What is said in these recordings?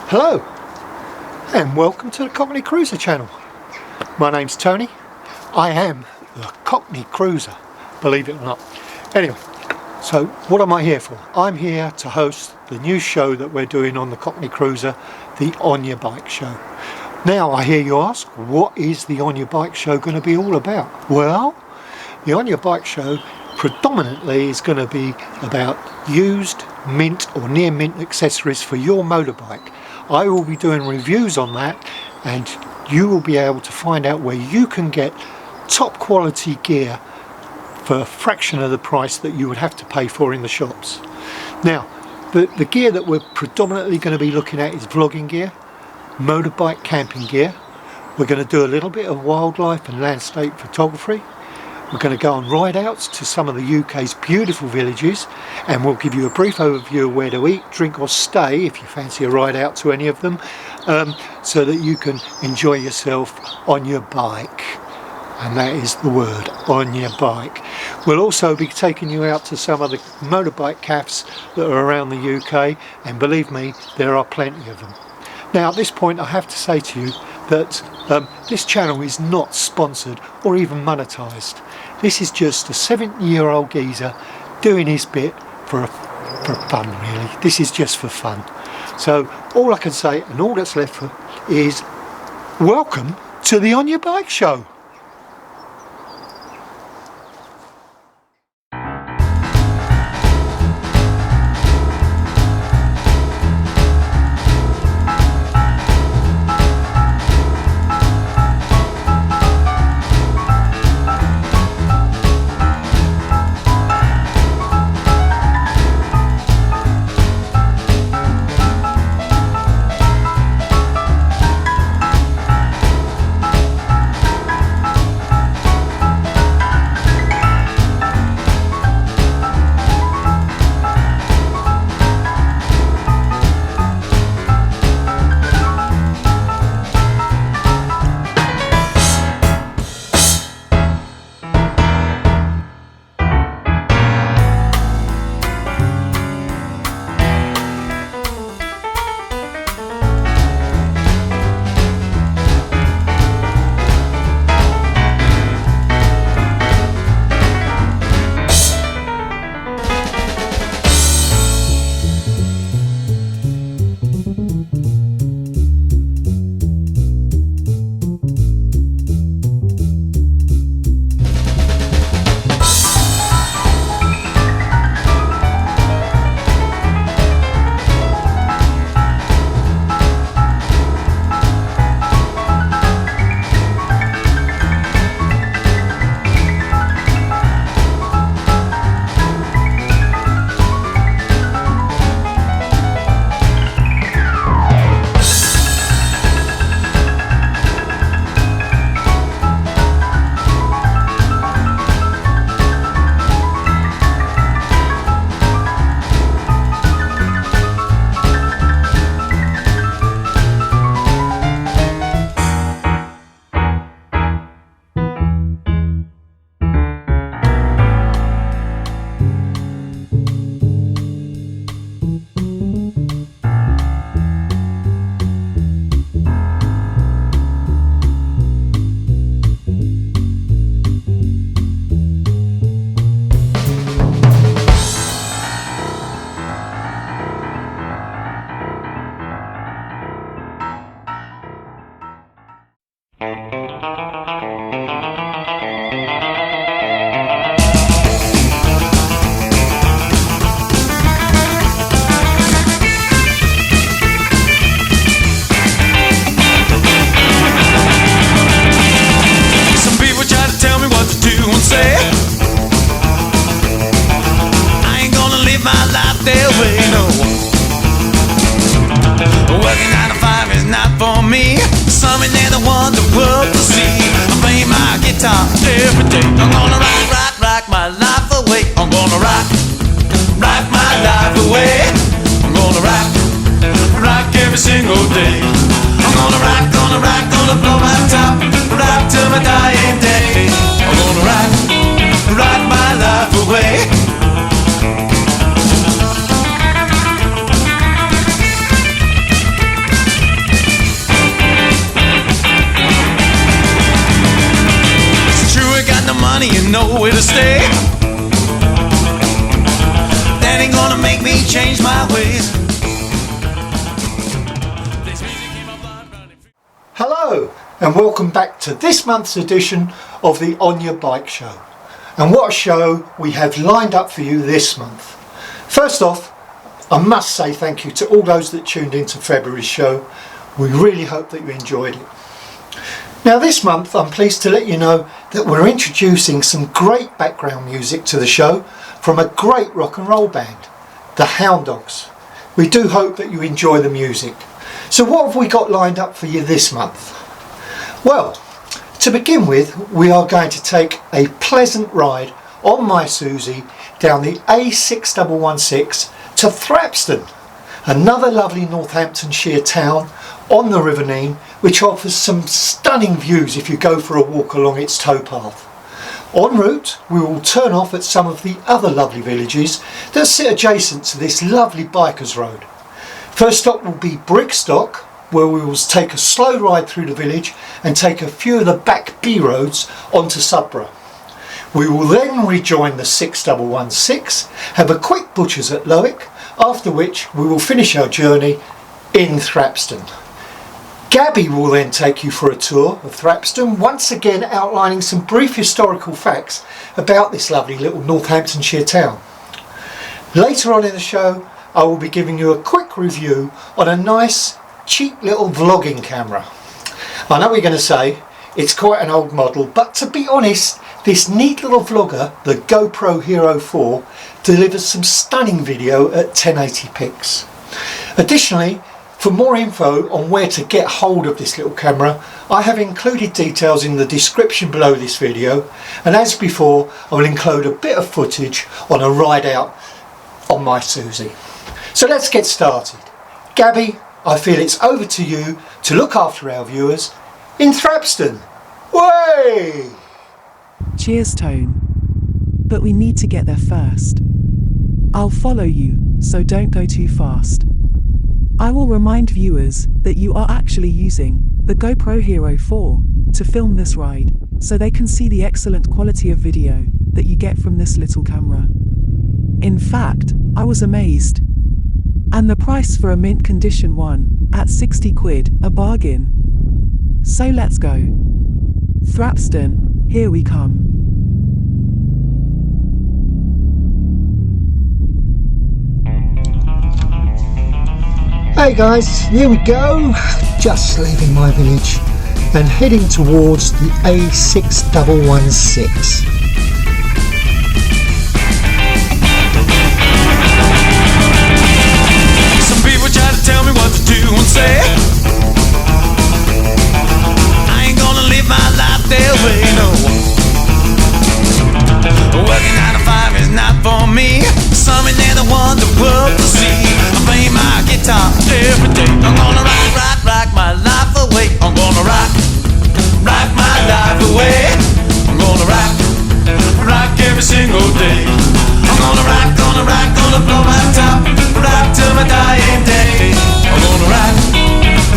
Hello and welcome to the Cockney Cruiser channel. My name's Tony. I am the Cockney Cruiser, believe it or not. Anyway, so what am I here for? I'm here to host the new show that we're doing on the Cockney Cruiser, the OnYerBike Show. Now I hear you ask, what is the OnYerBike Show going to be all about? Well, the OnYerBike Show predominantly is going to be about used, mint or near mint accessories for your motorbike. I will be doing reviews on that, and you will be able to find out where you can get top quality gear for a fraction of the price that you would have to pay for in the shops. Now, the gear that we're predominantly going to be looking at is vlogging gear, motorbike camping gear. We're going to do a little bit of wildlife and landscape photography. We're going to go on ride-outs to some of the UK's beautiful villages, and we'll give you a brief overview of where to eat, drink or stay if you fancy a ride out to any of them, so that you can enjoy yourself on your bike. And that is the word, on your bike. We'll also be taking you out to some of the motorbike cafes that are around the UK, and believe me, there are plenty of them. Now at this point I have to say to you that this channel is not sponsored or even monetized. This is just a 70-year-old geezer doing his bit for fun, really. This is just for fun. So all I can say, and all that's left for, is welcome to the OnYerBike Show. Every day I'm gonna rock my life away. I'm gonna rock my life away. I'm gonna rock every single day. I'm gonna blow my top, rock till my dying day. I'm gonna rock my life away. to stay. That ain't gonna make me change my ways. Hello and welcome back to this month's edition of the On Your Bike Show. And what a show we have lined up for you this month. First off, I must say thank you to all those that tuned into February's show. We really hope that you enjoyed it. Now this month I'm pleased to let you know that we're introducing some great background music to the show from a great rock and roll band, the Houndogs. We do hope that you enjoy the music. So what have we got lined up for you this month? Well, to begin with, we are going to take a pleasant ride on my Susie down the A6116 to Thrapston, another lovely Northamptonshire town on the River Nene, which offers some stunning views if you go for a walk along its towpath. En route, we will turn off at some of the other lovely villages that sit adjacent to this lovely bikers road. First stop will be Brickstock, where we will take a slow ride through the village and take a few of the back B roads onto Sudborough. We will then rejoin the 6116, have a quick butcher's at Lowick, after which we will finish our journey in Thrapston. Gabby will then take you for a tour of Thrapston, once again outlining some brief historical facts about this lovely little Northamptonshire town. Later on in the show, I will be giving you a quick review on a nice, cheap little vlogging camera. I know what you're going to say, it's quite an old model, but to be honest, this neat little vlogger, the GoPro Hero4, delivers some stunning video at 1080 pics. Additionally, for more info on where to get hold of this little camera, I have included details in the description below this video, and as before, I will include a bit of footage on a ride out on my Susie. So let's get started. Gabby, I feel it's over to you to look after our viewers in Thrapston. Way! Cheers, Tone. But we need to get there first. I'll follow you, so don't go too fast. I will remind viewers that you are actually using the GoPro Hero4 to film this ride, so they can see the excellent quality of video that you get from this little camera. In fact, I was amazed. And the price for a mint condition one, at 60 quid, a bargain. So let's go. Thrapston, here we come. Hey guys, here we go. Just leaving my village and heading towards the A6116. Tell me what to do and say. I ain't gonna live my life their way, no. Working 9 to 5 is not for me. Something that I want the world to see. I play my guitar every day. I'm gonna rock my life away. I'm gonna rock my life away. I'm gonna rock every single day. I'm gonna blow my top, rock till my dying day. I'm gonna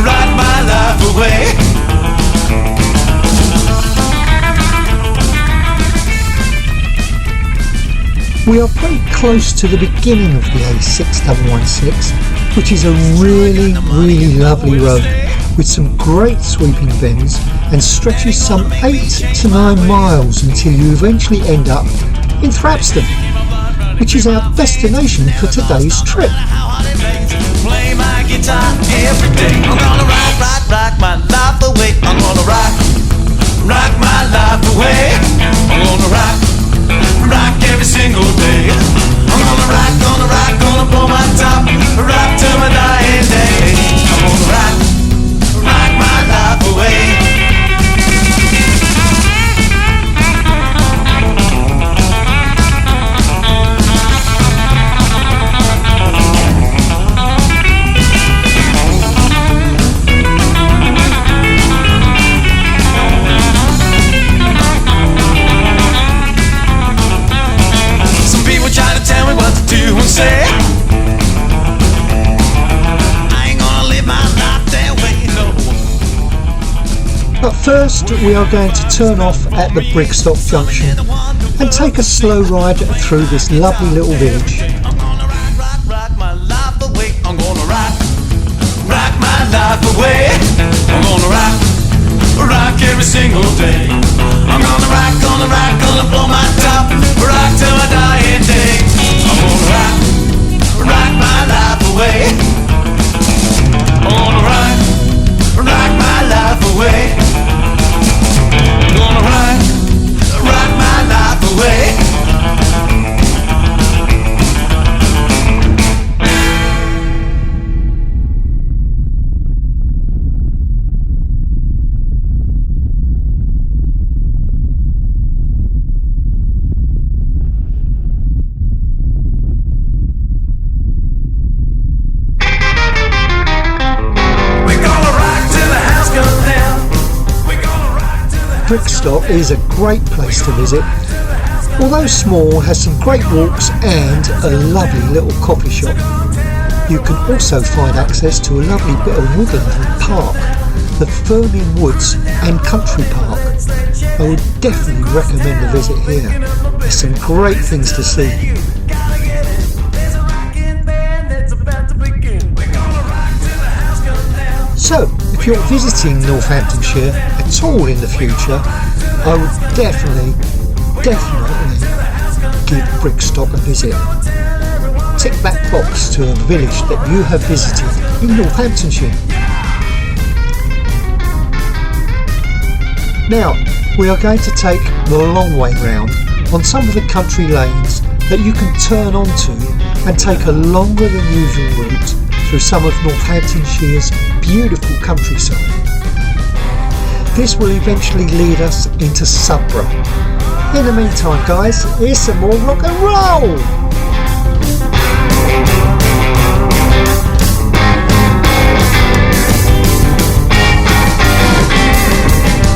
rock my life away. We are pretty close to the beginning of the A6116, which is a really lovely road with some great sweeping bends and stretches some 8 to 9 miles until you eventually end up in Thrapston, which is our destination for today's trip. Play my guitar every day. I'm gonna rock my life away. I'm gonna rock my life away. I'm gonna rock every single day. I'm gonna blow my top, rock till my dying day. I'm gonna rock my life away. But first we are going to turn off at the Brickstock junction and take a slow ride through this lovely little village. I'm gonna rock my life away. I'm gonna rock my life away. I'm gonna rock every single day. I'm gonna blow my top, rock till my dying day. I'm gonna rock my life away. I'm gonna rock my life away. I'm gonna rock my life away. Brixton is a great place to visit. Although small, has some great walks and a lovely little coffee shop. You can also find access to a lovely bit of woodland and park, the Firming Woods and Country Park. I would definitely recommend a visit here. There's some great things to see. So, if you're visiting Northamptonshire at all in the future, I would definitely give Brixton a visit. Tick that box to a village that you have visited in Northamptonshire. Now, we are going to take the long way round on some of the country lanes that you can turn onto and take a longer than usual route through some of Northamptonshire's beautiful countryside. This will eventually lead us into Southborough. In the meantime, guys, here's some more rock and roll!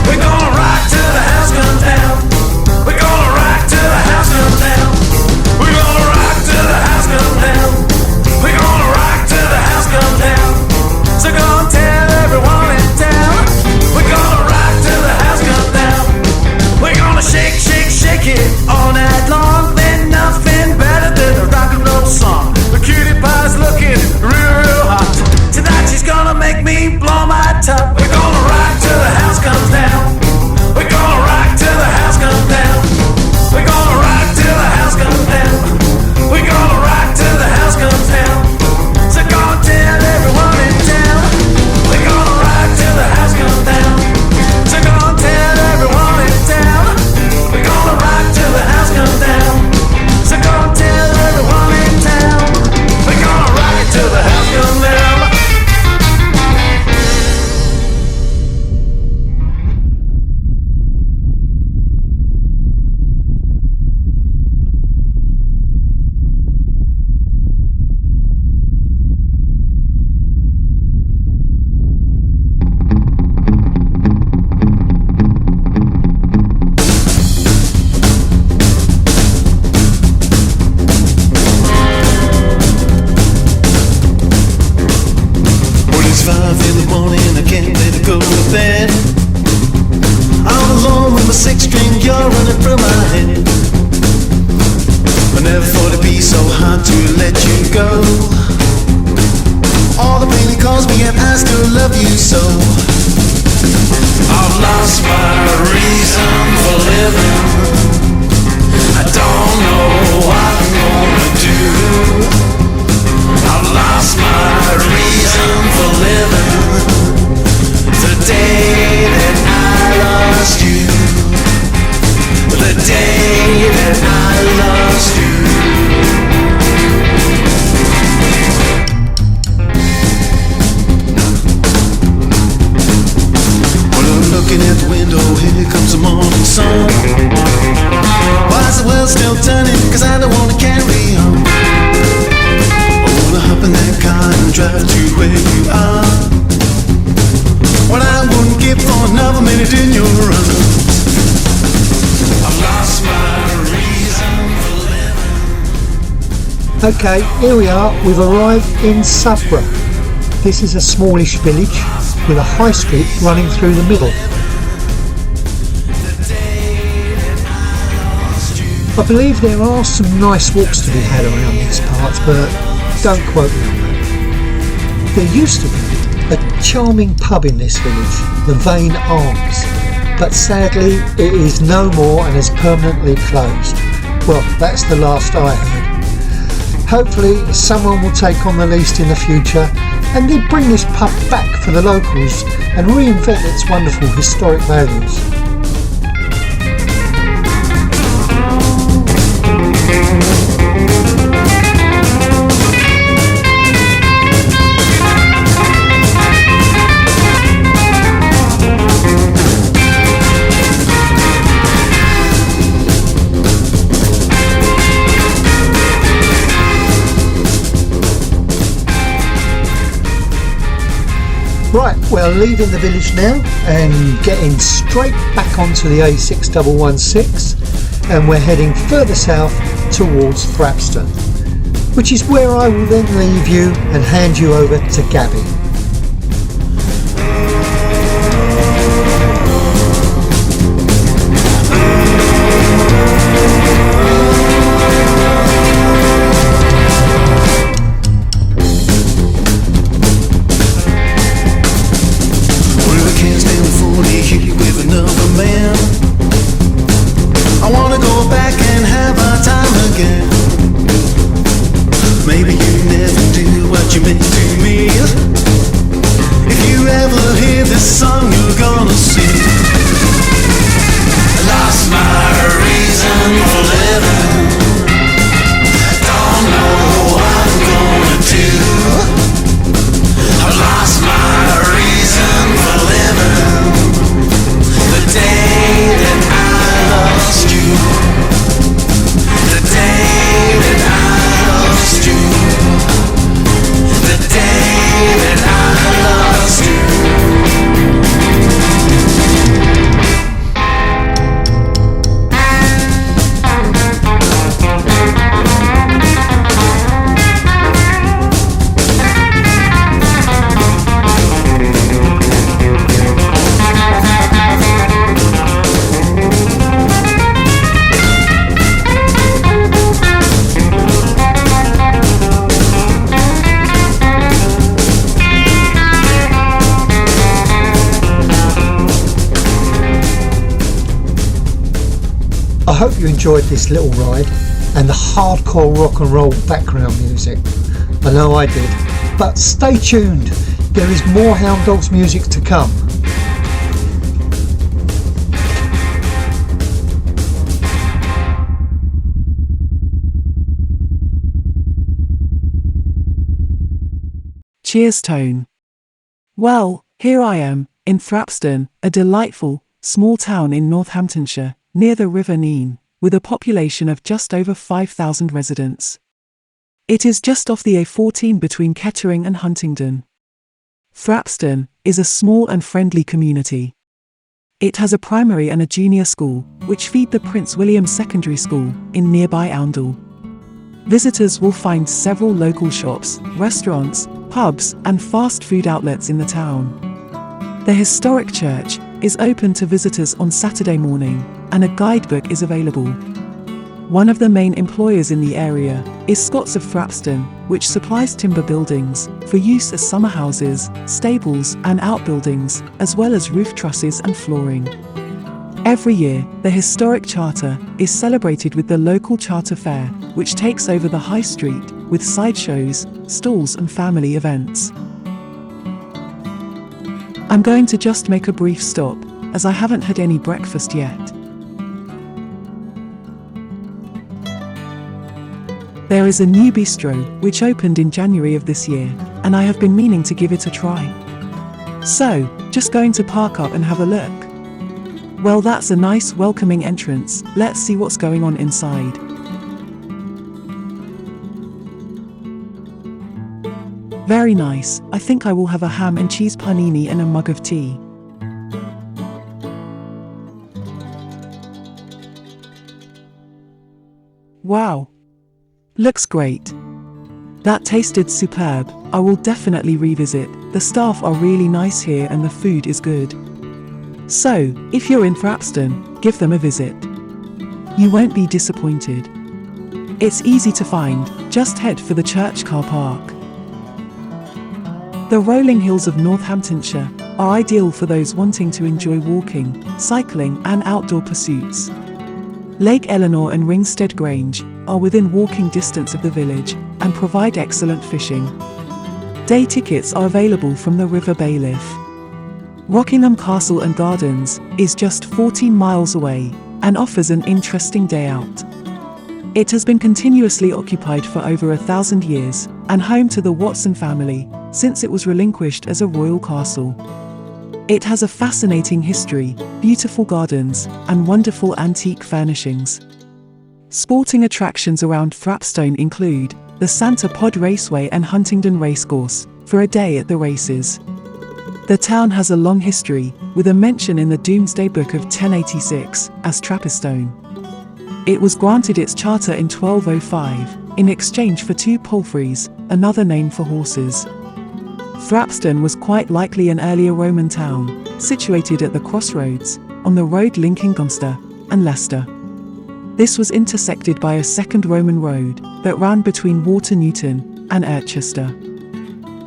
We're gonna rock till the house comes down. We're gonna rock till the house comes down. We're gonna rock till the house comes down. We're gonna rock till the house comes down. So go and tell everyone in town. We're gonna rock till the house comes down. We're gonna shake, shake, shake it all night long. There's nothing better than a rock and roll song. The cutie pie's looking real, real hot. Tonight she's gonna make me blow my top. We're gonna rock till the house comes down. We're gonna rock till the house comes down. We're gonna rock till the house comes down. We're gonna rock till the house comes down. So go and tell everyone in town. We're gonna rock till the house comes down. So go and tell everyone in town. We're gonna rock till the house comes down. So go and tell everyone in town. We're gonna rock it till the house comes down. When it's 5 in the morning, I can't wait to go to bed. I'm alone with my 6-string, you're running through my head. I never thought it'd be so hard to let you go. All the pain it caused me, and I still love you so. I've lost my reason for living. I don't know what I'm gonna do. I've lost my reason for living. The day that I lost you. The day that I lost you. Well, I'm looking at the window, here comes the morning sun. Why is the world still turning? 'Cause I don't wanna carry on. I wanna hop in that car and drive to where you are. What I wouldn't give for another minute in your arms. I've lost my reason for living. Okay, here we are, we've arrived in Southborough. This is a smallish village with a high street running through the middle. The day that I lost you. I believe there are some nice walks to be had around these parts, but don't quote me on that. There used to be a charming pub in this village, the Vane Arms, but sadly it is no more and has permanently closed. Well, that's the last I heard. Hopefully someone will take on the lease in the future and then bring this pub back for the locals and reinvent its wonderful historic values. Right, we're leaving the village now and getting straight back onto the A6116, and we're heading further south towards Thrapston, which is where I will then leave you and hand you over to Gabby. Maybe you never do what you meant to me. If you ever hear this song, you're gonna sing. I lost my reason for living. Don't know what I'm gonna do. I lost my reason for living. The day that I lost you. The day that I lost you. The day that I lost you. I hope you enjoyed this little ride and the hardcore rock and roll background music. I know I did. But stay tuned, there is more Houndogs music to come. Cheers, Tone. Well, here I am, in Thrapston, a delightful, small town in Northamptonshire, near the River Nene, with a population of just over 5,000 residents. It is just off the A14 between Kettering and Huntingdon. Thrapston is a small and friendly community. It has a primary and a junior school, which feed the Prince William Secondary School, in nearby Oundle. Visitors will find several local shops, restaurants, pubs, and fast food outlets in the town. The historic church is open to visitors on Saturday morning, and a guidebook is available. One of the main employers in the area is Scott's of Thrapston, which supplies timber buildings for use as summer houses, stables, and outbuildings, as well as roof trusses and flooring. Every year, the historic charter is celebrated with the local charter fair, which takes over the high street with sideshows, stalls, and family events. I'm going to just make a brief stop, as I haven't had any breakfast yet. There is a new bistro, which opened in January of this year, and I have been meaning to give it a try. So, just going to park up and have a look. Well, that's a nice welcoming entrance. Let's see what's going on inside. Very nice. I think I will have a ham and cheese panini and a mug of tea. Wow. Looks great. That tasted superb. I will definitely revisit. The staff are really nice here and the food is good. So, if you're in Thrapston, give them a visit. You won't be disappointed. It's easy to find, just head for the church car park. The rolling hills of Northamptonshire are ideal for those wanting to enjoy walking, cycling and outdoor pursuits. Lake Eleanor and Ringstead Grange are within walking distance of the village and provide excellent fishing. Day tickets are available from the River Bailiff. Rockingham Castle and Gardens is just 14 miles away and offers an interesting day out. It has been continuously occupied for over 1,000 years and home to the Watson family since it was relinquished as a royal castle. It has a fascinating history, beautiful gardens, and wonderful antique furnishings. Sporting attractions around Thrapston include the Santa Pod Raceway and Huntingdon Racecourse for a day at the races. The town has a long history, with a mention in the Domesday Book of 1086 as Thrapston. It was granted its charter in 1205, in exchange for 2 palfreys, another name for horses. Thrapston was quite likely an earlier Roman town, situated at the crossroads, on the road linking Gloucester and Leicester. This was intersected by a second Roman road that ran between Water Newton and Erchester.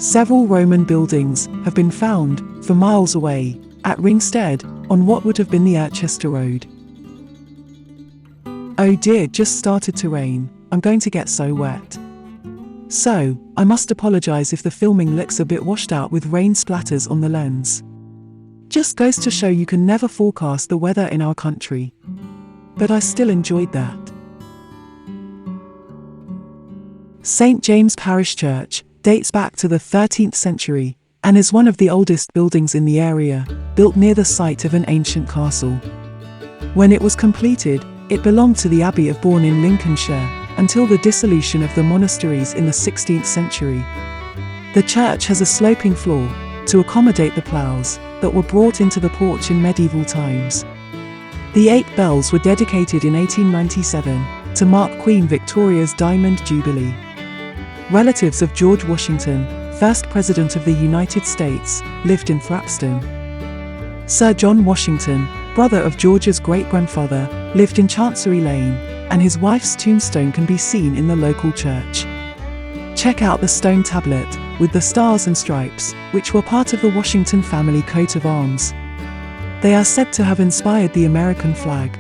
Several Roman buildings have been found, for miles away, at Ringstead, on what would have been the Erchester Road. Oh dear, just started to rain, I'm going to get so wet. So, I must apologise if the filming looks a bit washed out with rain splatters on the lens. Just goes to show you can never forecast the weather in our country. But I still enjoyed that. St James Parish Church dates back to the 13th century and is one of the oldest buildings in the area, built near the site of an ancient castle. When it was completed, it belonged to the Abbey of Bourne in Lincolnshire until the dissolution of the monasteries in the 16th century. The church has a sloping floor to accommodate the ploughs that were brought into the porch in medieval times. The 8 bells were dedicated in 1897 to mark Queen Victoria's Diamond Jubilee. Relatives of George Washington, first President of the United States, lived in Thrapston. Sir John Washington, brother of George's great-grandfather, lived in Chancery Lane, and his wife's tombstone can be seen in the local church. Check out the stone tablet, with the stars and stripes, which were part of the Washington family coat of arms. They are said to have inspired the American flag.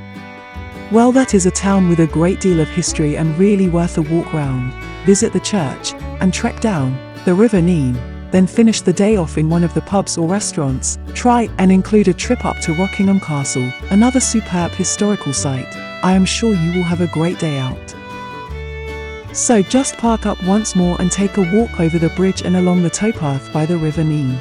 Well, that is a town with a great deal of history and really worth a walk round. Visit the church, and trek down the River Nene, then finish the day off in one of the pubs or restaurants. Try and include a trip up to Rockingham Castle, another superb historical site. I am sure you will have a great day out. So just park up once more and take a walk over the bridge and along the towpath by the River Nene.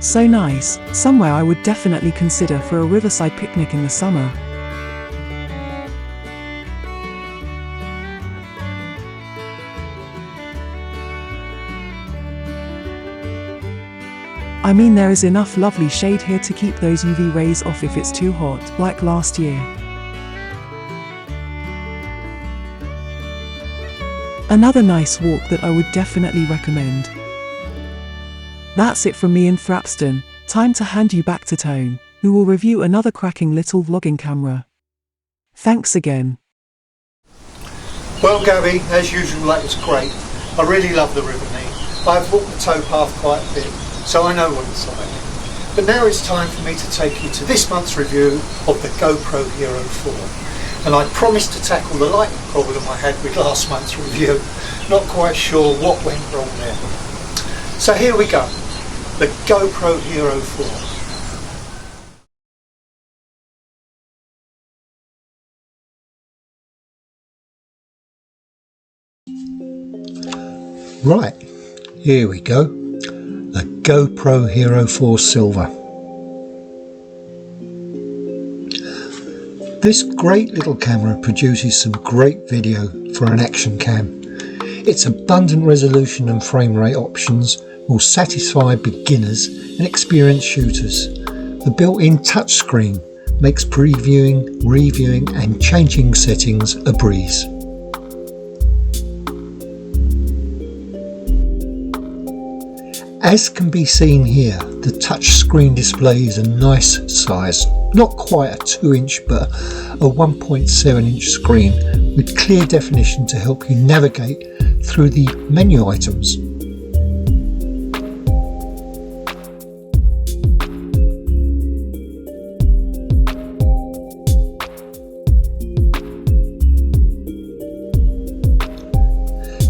So nice, somewhere I would definitely consider for a riverside picnic in the summer. I mean, there is enough lovely shade here to keep those UV rays off if it's too hot, like last year. Another nice walk that I would definitely recommend. That's it from me in Thrapston. Time to hand you back to Tone, who will review another cracking little vlogging camera. Thanks again. Well, Gabby, as usual, that was great. I really love the River Nene. I've walked the towpath quite a bit, so I know what it's like. But now it's time for me to take you to this month's review of the GoPro Hero 4. And I promised to tackle the lighting problem I had with last month's review. Not quite sure what went wrong there. So here we go, the GoPro Hero 4. Right, here we go, the GoPro Hero4 Silver. This great little camera produces some great video for an action cam. Its abundant resolution and frame rate options will satisfy beginners and experienced shooters. The built-in touchscreen makes previewing, reviewing and changing settings a breeze. As can be seen here, the touchscreen display is a nice size, not quite a 2-inch but a 1.7-inch screen with clear definition to help you navigate through the menu items.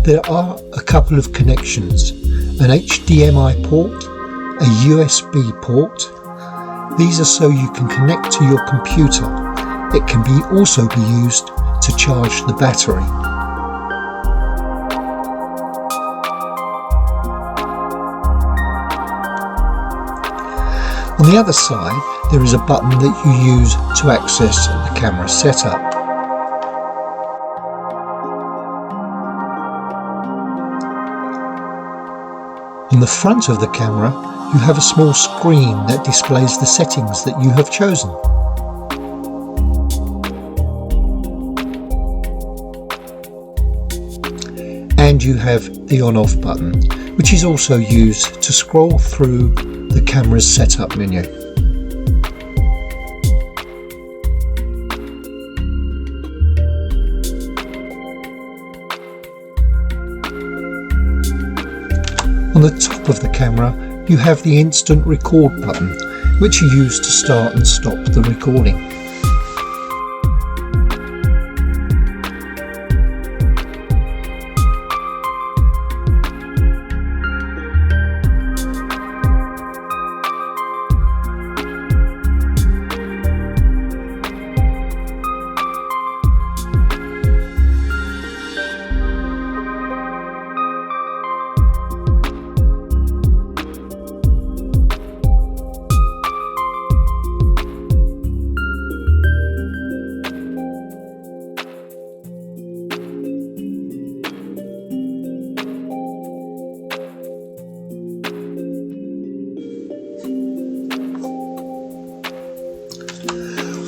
There are a couple of connections, an HDMI port, a USB port. These are so you can connect to your computer. It can also be used to charge the battery. On the other side, there is a button that you use to access the camera setup. On the front of the camera, you have a small screen that displays the settings that you have chosen. And you have the on-off button, which is also used to scroll through the camera's setup menu. On the top of the camera, you have the instant record button, which you use to start and stop the recording.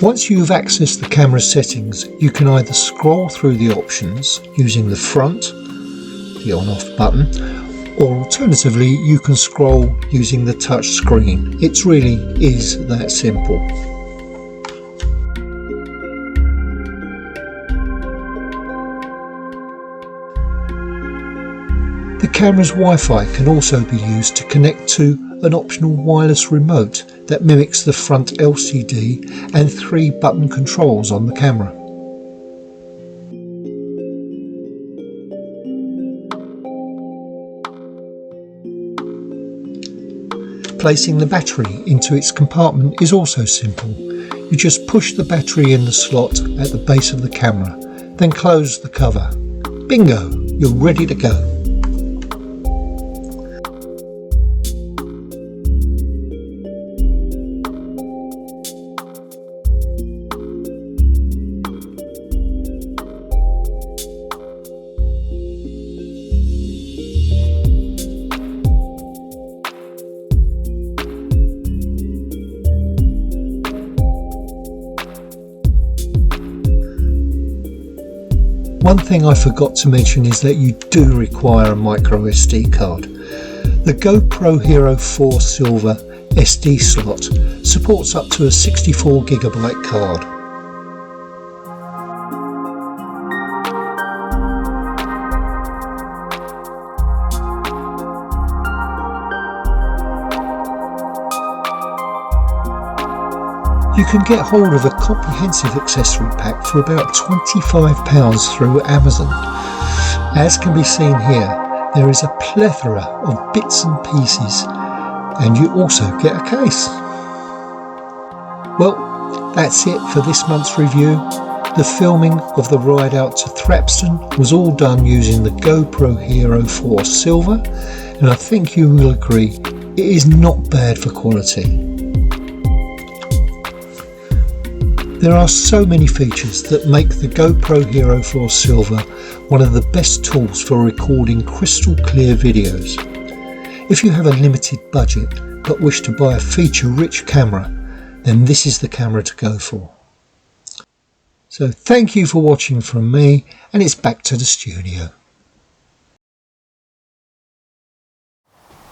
Once you have accessed the camera settings, you can either scroll through the options using the front, the on-off button, or alternatively you can scroll using the touch screen. It really is that simple. The camera's Wi-Fi can also be used to connect to an optional wireless remote that mimics the front LCD and 3 button controls on the camera. Placing the battery into its compartment is also simple. You just push the battery in the slot at the base of the camera, then close the cover. Bingo! You're ready to go. One thing I forgot to mention is that you do require a micro SD card. The GoPro Hero4 Silver SD slot supports up to a 64GB card. can get hold of a comprehensive accessory pack for about £25 through Amazon. As can be seen here, there is a plethora of bits and pieces, and you also get a case. Well, that's it for this month's review. The filming of the Rideout to Thrapston was all done using the GoPro Hero4 Silver, and I think you will agree it is not bad for quality. There are so many features that make the GoPro Hero4 Silver one of the best tools for recording crystal clear videos. If you have a limited budget but wish to buy a feature-rich camera, then this is the camera to go for. So thank you for watching from me, and it's back to the studio.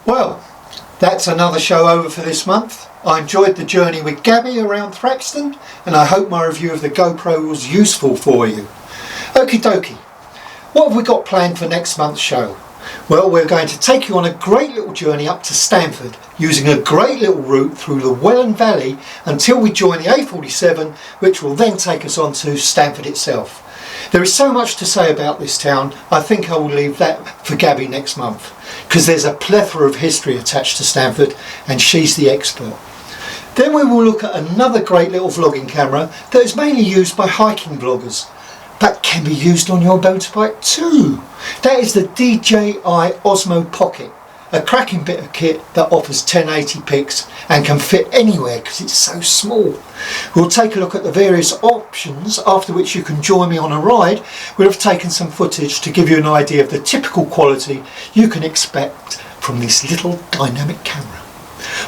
Well, that's another show over for this month. I enjoyed the journey with Gabby around Thrapston, and I hope my review of the GoPro was useful for you. Okie dokie, what have we got planned for next month's show? Well, we're going to take you on a great little journey up to Stamford, using a great little route through the Welland Valley until we join the A47, which will then take us on to Stamford itself. There is so much to say about this town, I think I will leave that for Gabby next month, because there's a plethora of history attached to Stamford, and she's the expert. Then we will look at another great little vlogging camera that is mainly used by hiking vloggers, but can be used on your motorbike too. That is the DJI Osmo Pocket, a cracking bit of kit that offers 1080 pics and can fit anywhere because it's so small. We'll take a look at the various options, after which you can join me on a ride. We'll have taken some footage to give you an idea of the typical quality you can expect from this little dynamic camera.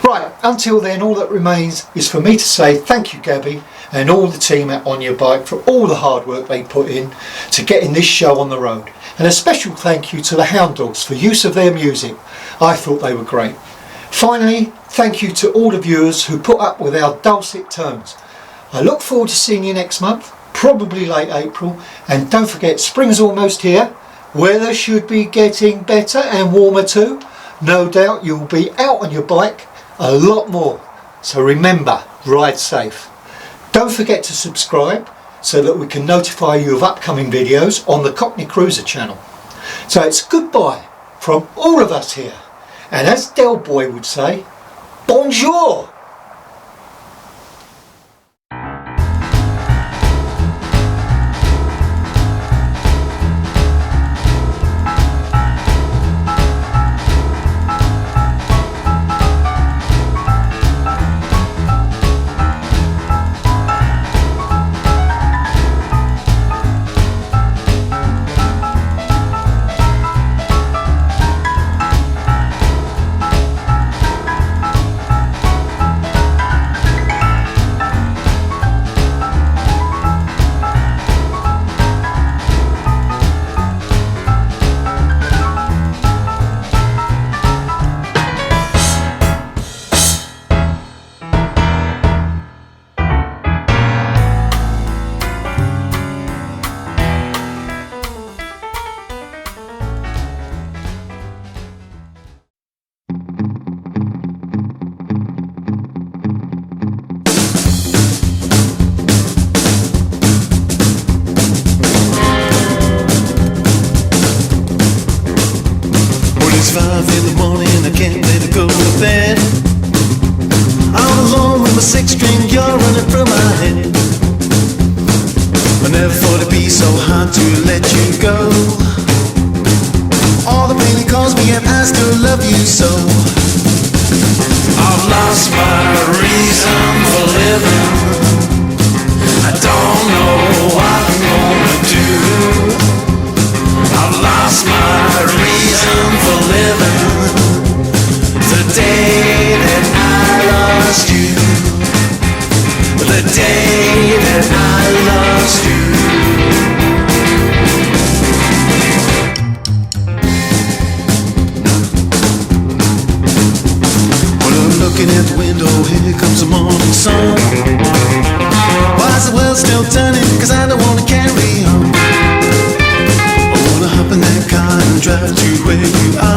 Right, until then, all that remains is for me to say thank you, Gabby, and all the team at OnYerBike for all the hard work they put in to getting this show on the road. And a special thank you to the Houndogs for use of their music. I thought they were great. Finally, thank you to all the viewers who put up with our dulcet tones. I look forward to seeing you next month, probably late April, and don't forget, spring's almost here. Weather should be getting better and warmer too. No doubt you'll be out on your bike a lot more. So remember, ride safe. Don't forget to subscribe so that we can notify you of upcoming videos on the Cockney Cruiser channel. So it's goodbye from all of us here. And as Del Boy would say, bonjour! It's 5 in the morning, I can't wait to go to bed. I'm alone with my 6-string, you're running through my head. I never thought it'd be so hard to let you go. All the pain it caused me, and I still love you so. I've lost my reason for living. I don't know what I'm gonna do. I've lost my reason for living. The day that I lost you. The day that I lost you. When I'm looking at the window, here comes the morning sun. Why is the world still turning? 'Cause I don't wanna carry on. I wanna hop in that car and drive to where you are.